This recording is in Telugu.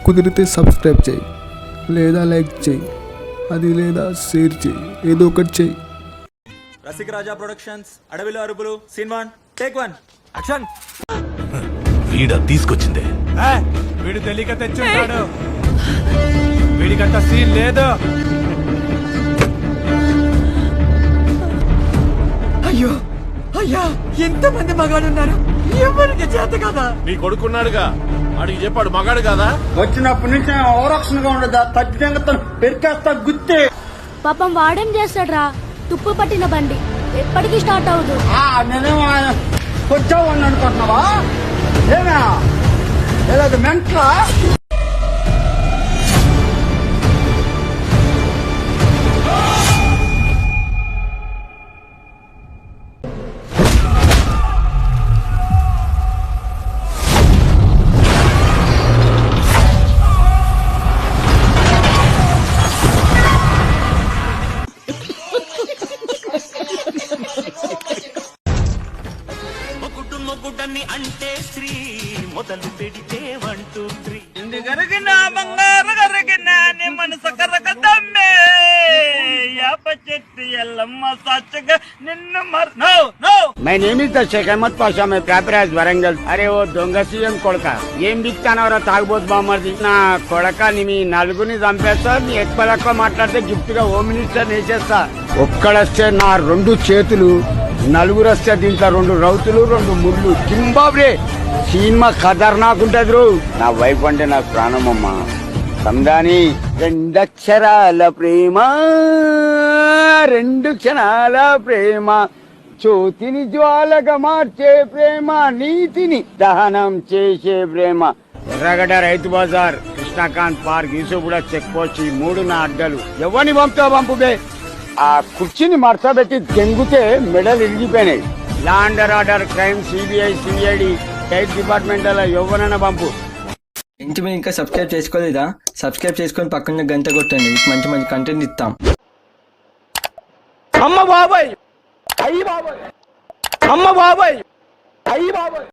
కుదిరితే సబ్స్క్రైబ్ చేయి, లేదా లైక్ చేయి, అది లేదా షేర్ చేయి, ఏదో ఒకటి చేయి. రసిక రాజా ప్రొడక్షన్స్, అడవిలో అరుపులు, సీన్ 1 టేక్ 1 యాక్షన్. వీడ తీసుకొచ్చిందే, వీడు తెలియక తెచ్చుంటాడు, వీడికంత సీన్ లేదు. అయ్యో అయ్యా, ఎంతమంది మగాడు ఉన్నారు, ఎవరికి చేత కదా. నీ కొడుకున్నాడుగా, అడిగి చెప్పాడు మగాడు కదా. వచ్చినప్పటి నుంచి అవరక్షణగా ఉండదా, తగ్గితే పెరికేస్తా గుత్తే. పాపం వాడేం చేస్తాడ్రా, తుప్పు పట్టిన బండి ఎప్పటికీ స్టార్ట్ అవ్వదు. నేనేమో వచ్చావని అనుకుంటున్నావా? ఏనా ఏదో మెంట్లా? అంటే స్త్రీ మొదలు పెడితే 1 2 3 ఇంది గరిగిన బంగారు గరిగిన నీ మనసు కరగదమ్మే యాప చెట్టు ఎల్లమ్మ సచ్చగా నిన్ను my name is the Sheikh Ahmed Pasha, my proper Warangal. అరే ఓ దొంగ సీఎం కొడక, ఏం బిక్తానవరా తాగుబోతు బామ్మర్ది నా కొడక. నీ నలుగురిని చంపేస్తా, నీ ఎక్కువ మాట్లాడితే గిఫ్ట్ గా హోమ్ మినిస్టర్ వేసేస్తా. ఒక్కడొస్తే నా 2 చేతులు, నలుగురు వస్తే దీంట్లో 2 రౌతులు 2 ముళ్ళు. జింబాబ్వే సినిమా ఖతర్నాకుంటది రో. నా వైఫ్ అంటే నాకు ప్రాణమమ్మా. సందాని 2 అక్షరాల ప్రేమ, 2 క్షణాల ప్రేమ, జ్యోతిని జ్వాలగా మార్చే ప్రేమ, నీతిని దహనం చేసే ప్రేమ. Erragadda Rythu Bazar, Krishnakanth park, Yousufguda check post, 3 నా అడ్డలు. ఎవరిని పంపుబే? ఆ కుర్చీని మడతబెట్టి దెంగుతే మెడలు ఇరిగిపోయినాయి. Law and order, crime, CBI, CID, state department అలా ఎవరైనా పంపు. ఇంటి మీరు ఇంకా సబ్స్క్రైబ్ చేసుకోలేదా? సబ్స్క్రైబ్ చేసుకొని పక్కన గంట కొట్టండి, మంచి మంచి కంటెంట్ ఇస్తాం. అమ్మ బాబాయ్, అయ్యి బాబాయ్, అమ్మ బాబాయ్, అయ్యి బాబాయ్.